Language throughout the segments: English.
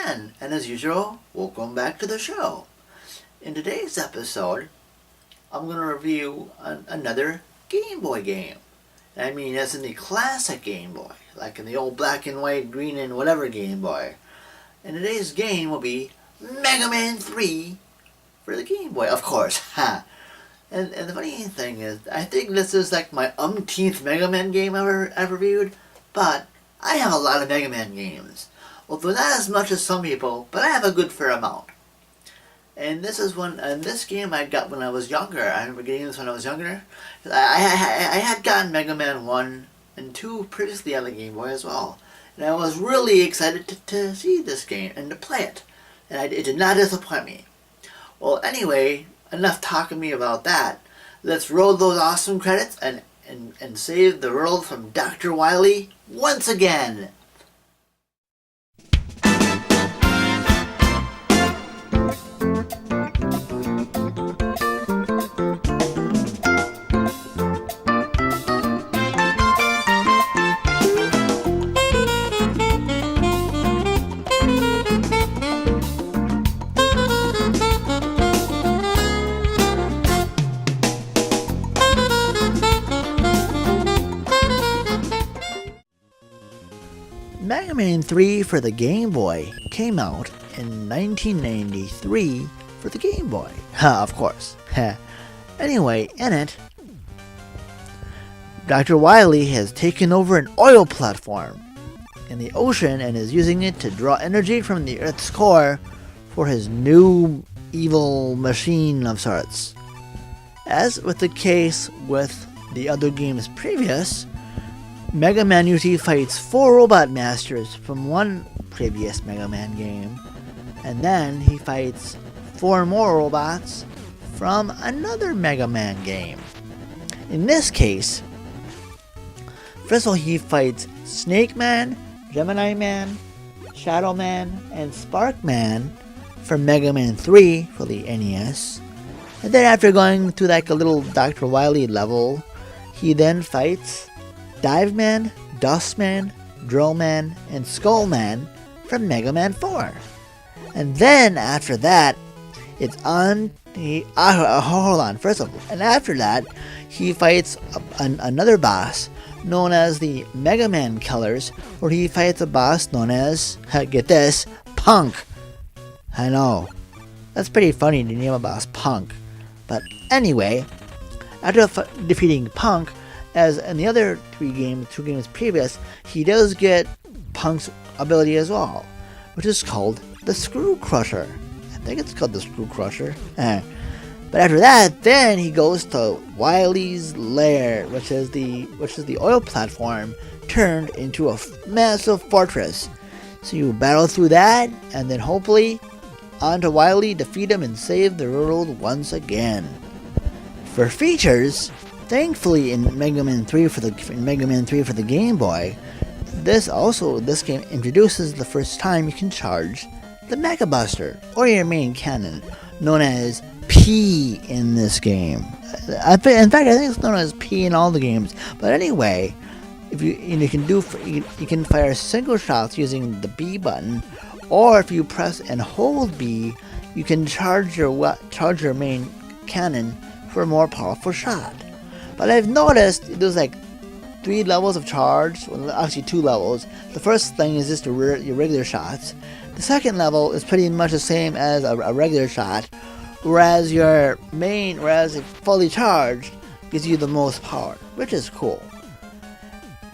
again, and as usual, welcome back to the show. In today's episode, I'm going to review another Game Boy game. I mean, as in the classic Game Boy, like in the old black and white, green and whatever Game Boy. And today's game will be Mega Man 3 for the Game Boy, of course. Ha! And the funny thing is, I think this is like my umpteenth Mega Man game I've reviewed, but I have a lot of Mega Man games. Although not as much as some people, but I have a good fair amount. And this game I got when I was younger. I remember getting this when I was younger. I had gotten Mega Man 1 and 2 previously on the Game Boy as well. And I was really excited to see this game and to play it. And it did not disappoint me. Well, anyway, enough talking to me about that. Let's roll those awesome credits and save the world from Dr. Wily once again. Mega Man 3 for the Game Boy came out in 1993 for the Game Boy. Ha, of course. Anyway, in it, Dr. Wily has taken over an oil platform in the ocean and is using it to draw energy from the Earth's core for his new evil machine of sorts. As with the case with the other games previous, Mega Man usually fights 4 Robot Masters from one previous Mega Man game, and then he fights 4 more robots from another Mega Man game. In this case, first of all he fights Snake Man, Gemini Man, Shadow Man, and Spark Man from Mega Man 3 for the NES. And then after going through like a little Dr. Wily level, he then fights Dive Man, Dust Man, Drill Man, and Skull Man from Mega Man 4. And then after that, it's on. Hold on. First of all, and after that, he fights another boss known as the Mega Man Killers, where he fights a boss known as, get this, Punk. I know, that's pretty funny to name a boss Punk. But anyway, after defeating Punk, as in the other two games previous, he does get Punk's ability as well, which is called the Screw Crusher. I think it's called the Screw Crusher. But after that, then he goes to Wily's Lair, which is the oil platform turned into a massive fortress. So you battle through that, and then hopefully onto Wily, defeat him, and save the world once again. For features, thankfully, in Mega Man 3 for the Game Boy, this game introduces the first time you can charge the Mega Buster, or your main cannon, known as P in this game. In fact, I think it's known as P in all the games. But anyway, if you can fire single shots using the B button, or if you press and hold B, you can charge your main cannon for a more powerful shot. But I've noticed there's like 3 levels of charge, well actually 2 levels. The first thing is just your regular shots. The second level is pretty much the same as a regular shot, whereas fully charged gives you the most power, which is cool.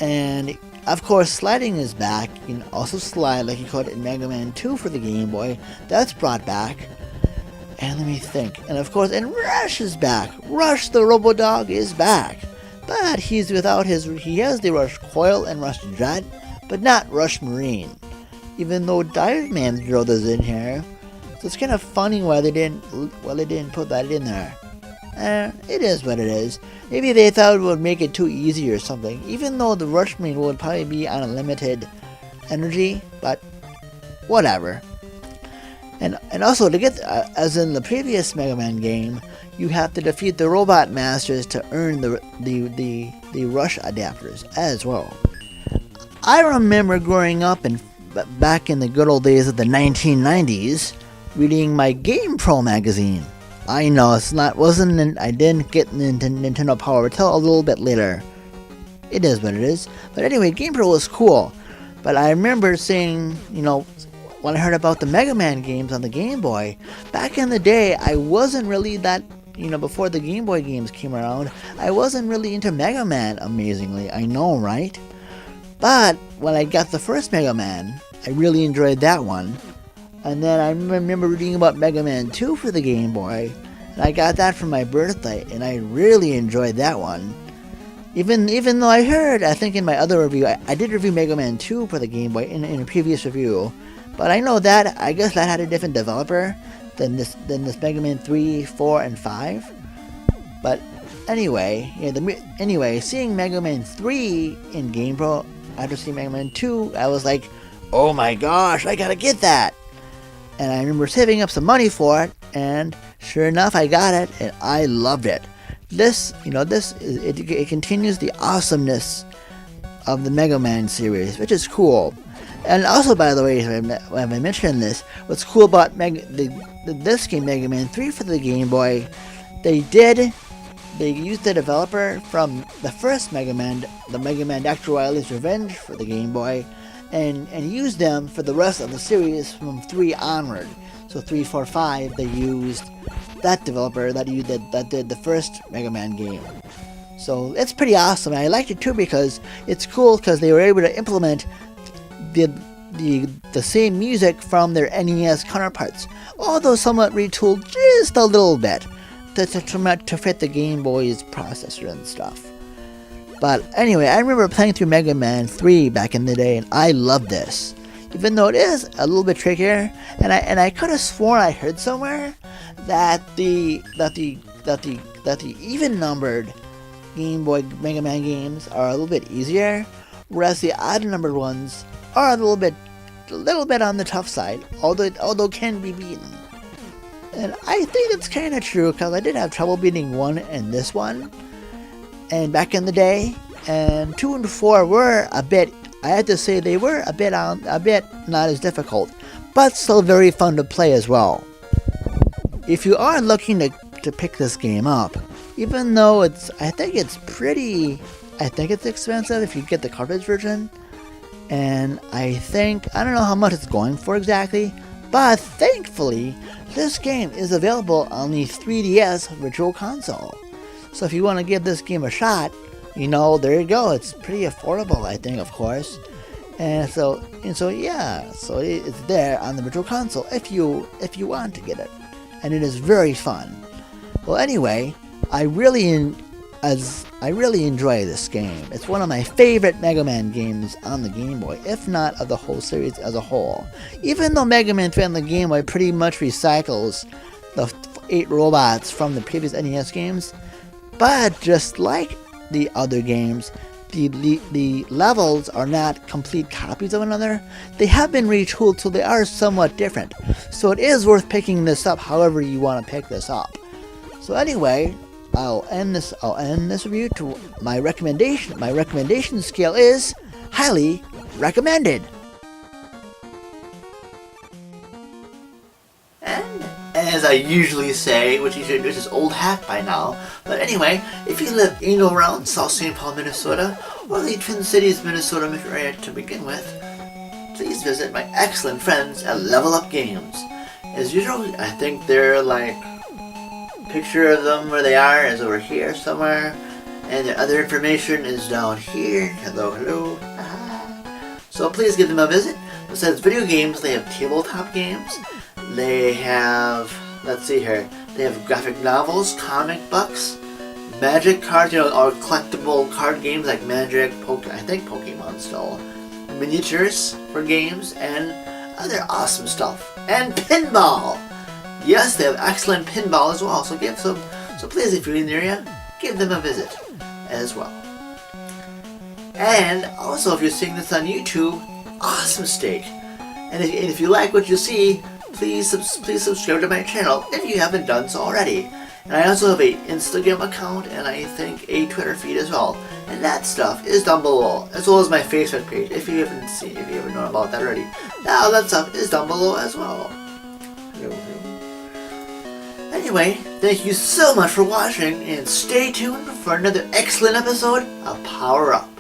And of course sliding is back. You can also slide like you could in Mega Man 2 for the Game Boy. That's brought back. And let me think. And of course, and Rush is back. Rush the Robo-Dog is back. But he has the Rush Coil and Rush Jet, but not Rush Marine. Even though Dive Man's drilled is in here. So it's kind of funny why they didn't put that in there. It is what it is. Maybe they thought it would make it too easy or something. Even though the Rush Marine would probably be on a limited energy, but whatever. And also to get, as in the previous Mega Man game, you have to defeat the Robot Masters to earn the Rush adapters as well. I remember growing up and back in the good old days of the 1990s, reading my Game Pro magazine. I know I didn't get Nintendo Power until a little bit later. It is what it is. But anyway, Game Pro was cool. But I remember seeing, when I heard about the Mega Man games on the Game Boy, back in the day, I wasn't really that, before the Game Boy games came around, I wasn't really into Mega Man, amazingly. I know, right? But when I got the first Mega Man, I really enjoyed that one. And then I remember reading about Mega Man 2 for the Game Boy, and I got that for my birthday, and I really enjoyed that one. Even though I think in my other review, I did review Mega Man 2 for the Game Boy in a previous review, but I guess that had a different developer than this Mega Man 3, 4, and 5. But anyway, seeing Mega Man 3 in Game Pro after seeing Mega Man 2, I was like, oh my gosh, I gotta get that! And I remember saving up some money for it, and sure enough, I got it, and I loved it. It continues the awesomeness of the Mega Man series, which is cool. And also, by the way, when I mentioned this, what's cool about this game, Mega Man 3 for the Game Boy, they used the developer from the first Mega Man, the Mega Man Dr. Wily's Revenge for the Game Boy, and used them for the rest of the series from 3 onward. So 3, 4, 5, they used that developer that did the first Mega Man game. So it's pretty awesome. And I liked it too because it's cool because they were able to implement the same music from their NES counterparts, although somewhat retooled just a little bit to fit the Game Boy's processor and stuff. But anyway, I remember playing through Mega Man 3 back in the day, and I loved this, even though it is a little bit trickier. And I could have sworn I heard somewhere that the even numbered Game Boy Mega Man games are a little bit easier, whereas the odd numbered ones are a little bit on the tough side, although can be beaten. And I think it's kind of true because I did have trouble beating 1 and this one, and back in the day, and 2 and 4 were a bit. I have to say they were a bit not as difficult, but still very fun to play as well. If you are looking to pick this game up, even though I think it's expensive if you get the cartridge version, and I don't know how much it's going for exactly, but thankfully this game is available on the 3DS Virtual Console. So if you want to give this game a shot, there you go. It's pretty affordable, I think, of course. And so it's there on the Virtual Console if you want to get it, and it is very fun. Well, anyway, I really enjoy this game. It's one of my favorite Mega Man games on the Game Boy, if not of the whole series as a whole. Even though Mega Man 3 on the Game Boy pretty much recycles the 8 robots from the previous NES games, but just like the other games, the levels are not complete copies of another. They have been retooled, so they are somewhat different. So it is worth picking this up however you want to pick this up. So anyway, I'll end this review to my recommendation. My recommendation scale is highly recommended. And as I usually say, which is old hat by now, but anyway, if you live in or around South St. Paul, Minnesota, or the Twin Cities, Minnesota metro area to begin with, please visit my excellent friends at Level Up Games. As usual, I think they're picture of them where they are is over here somewhere, and the other information is down here. Hello. So please give them a visit. Besides video games, they have tabletop games. They have, they have graphic novels, comic books, magic cards, or collectible card games like Magic, I think Pokemon still, miniatures for games, and other awesome stuff. And pinball! Yes, they have excellent pinball as well, so please, if you're in the area, give them a visit as well. And also, if you're seeing this on YouTube, awesome steak. And if you like what you see, please subscribe to my channel if you haven't done so already. And I also have a Instagram account and I think a Twitter feed as well. And that stuff is down below, as well as my Facebook page. If you haven't known about that already, now that stuff is down below as well. Anyway, thank you so much for watching, and stay tuned for another excellent episode of Power Up.